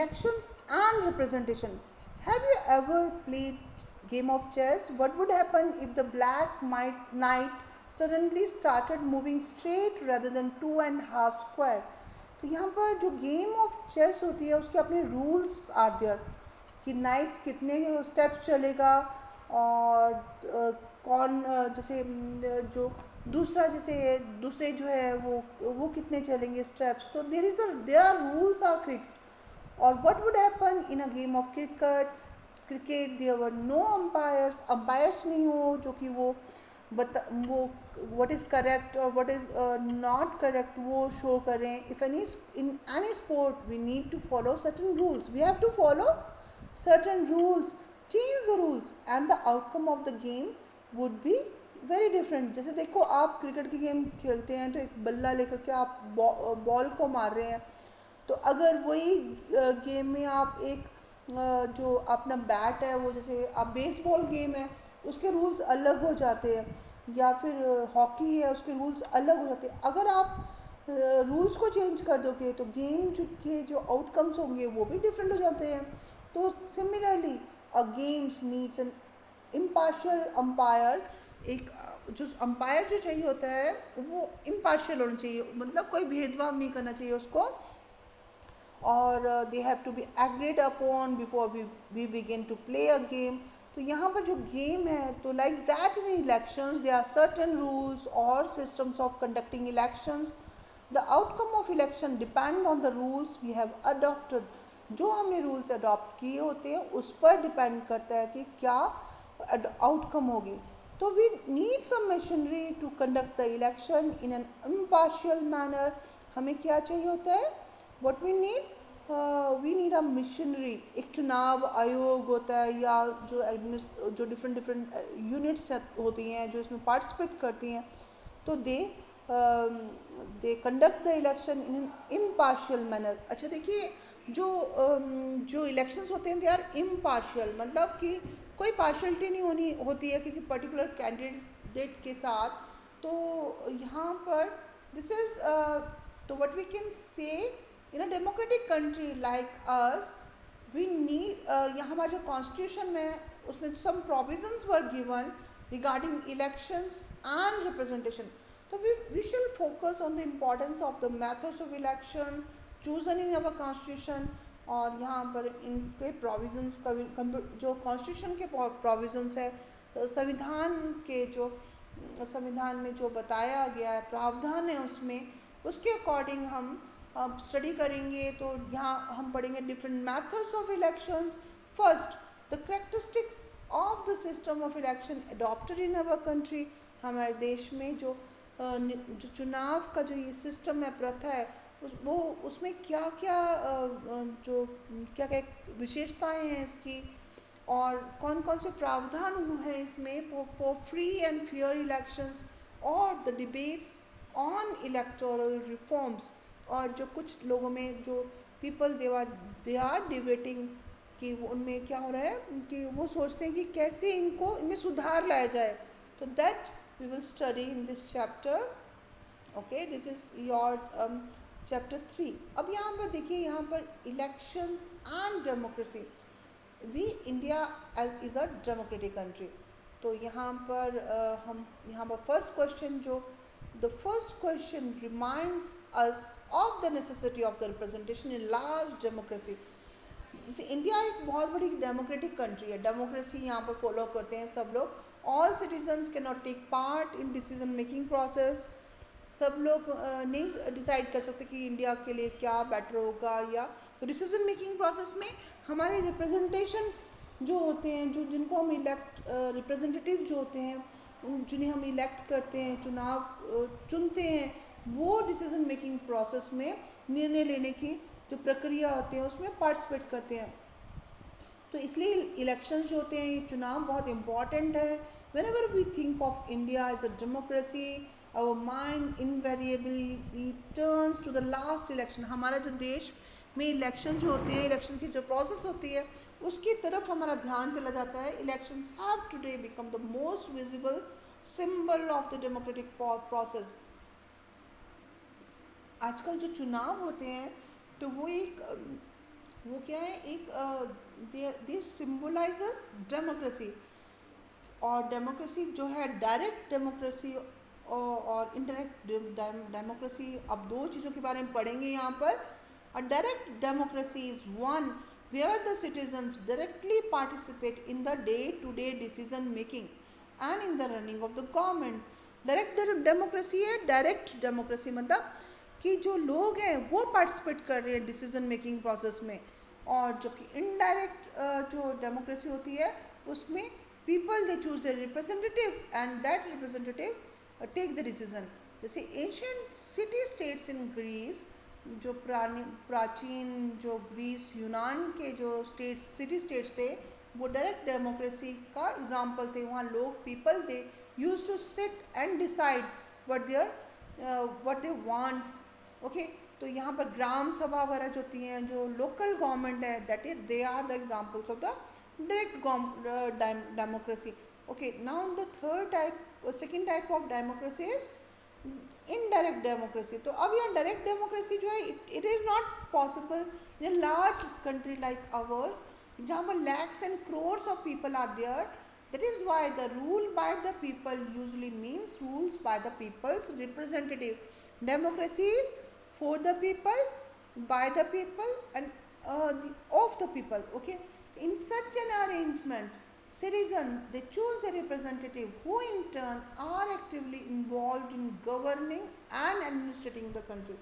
elections and representation. Have you ever played game of chess? What would happen if the black knight suddenly started moving straight rather than two and half square? तो यहाँ पर जो game of chess होती है उसके अपने rules are there कि nights कितने स्टेप्स चलेगा और कौन जैसे जो दूसरा जैसे दूसरे जो है वो कितने चलेंगे स्टेप्स तो there are rules are fixed और what would happen in a game of cricket there were no umpires नहीं हो जो कि वो व्हाट इज़ करेक्ट और व्हाट इज़ नॉट करेक्ट वो शो करें if any in any sport we need to follow certain rules we have to follow certain rules change the rules and the outcome of the game would be very different जैसे देखो आप cricket की game खेलते हैं तो एक बल्ला लेकर के आप बॉल को मार रहे हैं तो अगर वही गेम में आप एक जो अपना बैट है वो जैसे आप बेसबॉल गेम है उसके रूल्स अलग हो जाते हैं या फिर हॉकी है उसके रूल्स अलग हो जाते हैं अगर आप रूल्स को चेंज कर दोगे तो गेम के जो आउटकम्स होंगे वो भी डिफरेंट हो जाते हैं तो similarly a games needs an impartial umpire एक जो अंपायर जो चाहिए होता है वो इम्पार्शियल होना चाहिए मतलब कोई भेदभाव नहीं करना चाहिए उसको और they have to be agreed upon before we begin to play a game तो यहाँ पर जो गेम है तो like that in elections they are certain rules और systems of conducting elections the outcome of election depend on the rules we have adopted जो हमने rules adopt किए होते हैं उस पर डिपेंड करता है कि क्या आउटकम होगी तो we need some machinery to conduct the election in an impartial manner हमें क्या चाहिए होता है what we need a machinery एक चुनाव आयोग होता है या जो डिफरेंट डिफरेंट यूनिट्स होती हैं जो इसमें पार्टिसिपेट करती हैं तो they conduct the election in an impartial manner अच्छा देखिए जो इलेक्शंस होते हैं दे आर इम्पार्शियल मतलब कि कोई पार्शलिटी नहीं होती है किसी पर्टिकुलर कैंडिडेट के साथ तो यहाँ पर दिस इज़ तो what we can say in a democratic country like us we need यहाँ हमारा जो कॉन्स्टिट्यूशन में उसमें some provisions were given regarding elections and representation तो we shall focus on the importance of the methods of election chosen in our constitution और यहाँ पर इनके प्रोविजंस का जो कॉन्स्टिट्यूशन के प्रोविजंस है संविधान में जो बताया गया है प्रावधान है उसमें उसके अकॉर्डिंग हम स्टडी करेंगे तो यहाँ हम पढ़ेंगे different methods of elections first the characteristics of the system of election adopted in our country हमारे देश में जो चुनाव का जो ये सिस्टम है प्रथा है उसमें क्या क्या विशेषताएं हैं इसकी और कौन कौन से प्रावधान हैं इसमें for free and fair elections और the debates on electoral reforms और जो कुछ लोगों में जो पीपल दे आर डिबेटिंग कि उनमें क्या हो रहा है कि वो सोचते हैं कि कैसे इनमें सुधार लाया जाए तो that we will study in this chapter okay this is your chapter 3 अब यहाँ पर देखिए यहाँ पर elections and democracy we India is a democratic country तो यहाँ पर हम यहाँ पर the first question reminds us of the necessity of the representation in large democracy जैसे इंडिया एक बहुत बड़ी डेमोक्रेटिक कंट्री है डेमोक्रेसी यहाँ पर फॉलो करते हैं सब लोग all citizens can not take part in decision making process सब लोग नहीं डिसाइड कर सकते कि इंडिया के लिए क्या बेटर होगा या तो डिसीजन मेकिंग प्रोसेस में हमारे रिप्रेजेंटेशन जो होते हैं जिनको हम रिप्रेजेंटेटिव जो होते हैं जिन्हें हम इलेक्ट करते हैं चुनते हैं वो डिसीजन मेकिंग प्रोसेस में निर्णय लेने की जो प्रक्रिया होती है उसमें पार्टिसिपेट करते हैं तो इसलिए इलेक्शंस जो होते हैं चुनाव बहुत इम्पॉर्टेंट है whenever we think of India as a democracy our mind invariably turns to the last election हमारा जो देश में इलेक्शन जो होते हैं इलेक्शन की जो प्रोसेस होती है उसकी तरफ हमारा ध्यान चला जाता है elections have today become the most visible symbol of the democratic process आजकल जो चुनाव होते हैं तो वो एक वो क्या है, एक दिस सिम्बलाइजेस डेमोक्रेसी। और डेमोक्रेसी जो है डायरेक्ट डेमोक्रेसी और इनडायरेक्ट डेमोक्रेसी, अब दो चीज़ों के बारे में पढ़ेंगे यहाँ पर। अ direct democracy is one where the citizens directly participate in the day-to-day decision making and in the running of the government. Direct democracy है, डायरेक्ट डेमोक्रेसी मतलब कि जो लोग हैं वो पार्टिसिपेट कर रहे हैं डिसीजन मेकिंग प्रोसेस में। और जो कि इनडायरेक्ट जो डेमोक्रेसी होती है उसमें people they choose the representative and that representative take the decision. जैसे ancient city states in Greece, जो प्राचीन जो ग्रीस यूनान के जो स्टेट्स सिटी स्टेट्स थे वो डायरेक्ट डेमोक्रेसी का एग्जाम्पल थे। वहाँ लोग people they use to sit and decide what they want। Okay, तो यहाँ पर ग्राम सभा वगैरह जो होती हैं, जो लोकल गवर्नमेंट है, that is they are the examples of the direct democracy. Okay, now the third type, second type of democracy is indirect democracy. तो अब यहाँ डायरेक्ट डेमोक्रेसी जो है it is not possible in a large country like ours, जहाँ पर lakhs and crores of people are there. That is why the rule by the people usually means rules by the people's representative. Democracy is for the people, by the people, and of the people. Okay, in such an arrangement, citizens they choose a representative who in turn are actively involved in governing and administrating the country.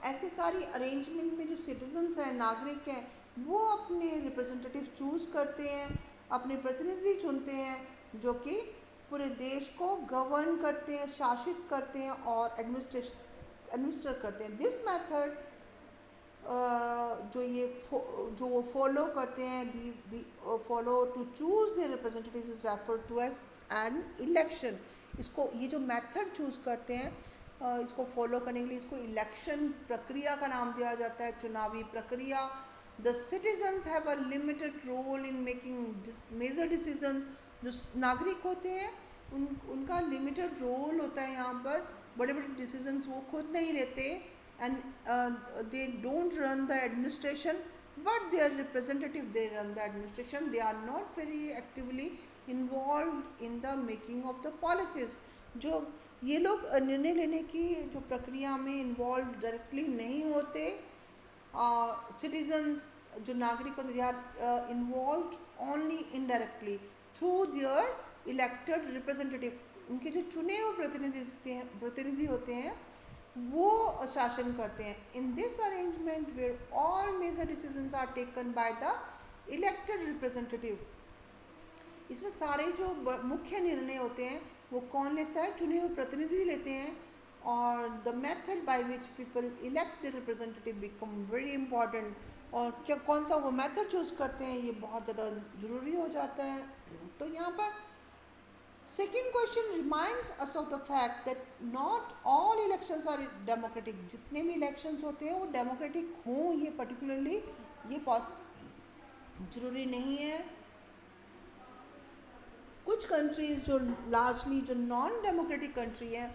ऐसे सारी arrangement में जो citizens हैं, नागरिक हैं, वो अपने representative choose करते हैं, अपने प्रतिनिधि चुनते हैं जो कि पूरे देश को गवर्न करते हैं, शासित करते हैं और एडमिनिस्टर करते हैं। दिस मेथड जो वो फॉलो करते हैं, follow to choose the representative is refer to as an election. इसको ये जो मेथड चूज़ करते हैं इसको फॉलो करने के लिए इसको इलेक्शन प्रक्रिया का नाम दिया जाता है, चुनावी प्रक्रिया। The citizens have a limited role in making major decisions. जो नागरिक होते हैं उनका लिमिटेड रोल होता है यहाँ पर, बड़े बड़े डिसीजंस वो खुद नहीं लेते and they don't run the administration but their representative they run the administration. They are not very actively involve in the making of the policies. जो ये लोग निर्णय लेने की जो प्रक्रिया में इन्वॉल्व डायरेक्टली नहीं होते। सिटीजन्स जो नागरिक होते they are involve only indirectly through their elected representative. उनके जो चुने हुए प्रतिनिधि होते हैं वो शासन करते हैं। In this arrangement where all major decisions are taken by the elected representative. इसमें सारे जो मुख्य निर्णय होते हैं वो कौन लेता है, चुने हुए प्रतिनिधि लेते हैं। और the method by which people elect the representative become very important. और क्या कौन सा वो मेथड चूज करते हैं ये बहुत ज़्यादा ज़रूरी हो जाता है। तो यहाँ पर second question reminds us of the fact that not all elections are democratic. जितने भी इलेक्शंस होते हैं वो डेमोक्रेटिक हों ये पर्टिकुलरली ये ज़रूरी नहीं है। कुछ कंट्रीज़ जो लार्जली जो नॉन डेमोक्रेटिक कंट्री है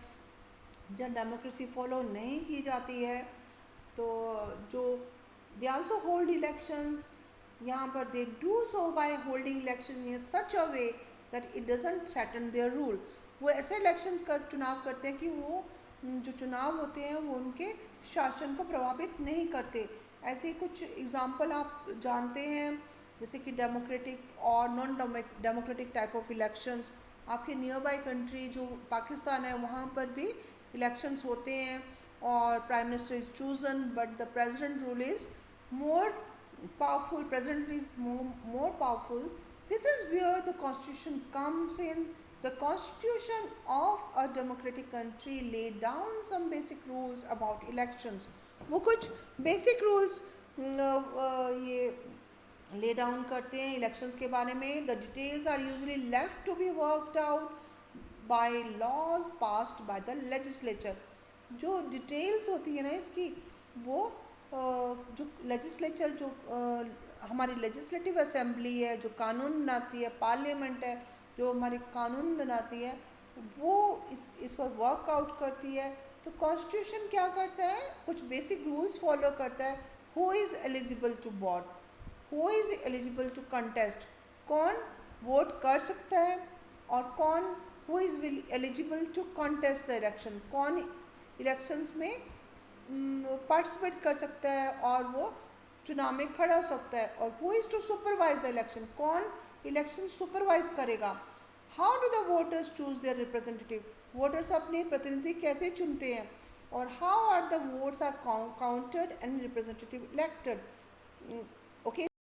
जहाँ डेमोक्रेसी फॉलो नहीं की जाती है, तो जो दे आल्सो होल्ड इलेक्शंस। यहाँ पर they do so by holding election in such a way that it doesn't threaten their rule. वो ऐसे इलेक्शन चुनाव करते हैं कि वो जो चुनाव होते हैं वो उनके शासन को प्रभावित नहीं करते। ऐसे कुछ एग्जाम्पल आप जानते हैं जैसे कि डेमोक्रेटिक और non democratic type of elections. आपके नियर बाई कंट्री जो पाकिस्तान है वहाँ पर भी इलेक्शंस होते हैं और prime minister is chosen but the president rule is more powerful, president is more powerful. This is where the constitution comes in. The constitution of a democratic country laid down some basic rules about elections. वो कुछ basic rules ये lay down करते हैं elections के बारे में। The details are usually left to be worked out by laws passed by the legislature. जो details होती है ना इसकी वो जो लेजिस्लेचर जो हमारी लेजिस्लेटिव असेंबली है जो कानून बनाती है, पार्लियामेंट है जो हमारे कानून बनाती है, वो इस पर वर्कआउट करती है। तो कॉन्स्टिट्यूशन क्या करता है, कुछ बेसिक रूल्स फॉलो करता है who is eligible to vote, who is eligible to contest, कौन वोट कर सकता है और कौन, who is eligible to contest the election, कौन इलेक्शंस में पार्टिसिपेट कर सकता है और वो चुनाव में खड़ा हो सकता है, और who is to supervise the election, कौन इलेक्शन सुपरवाइज करेगा। How do the voters choose their representative, voters अपने प्रतिनिधि कैसे चुनते हैं, और how are the votes are counted and representative elected,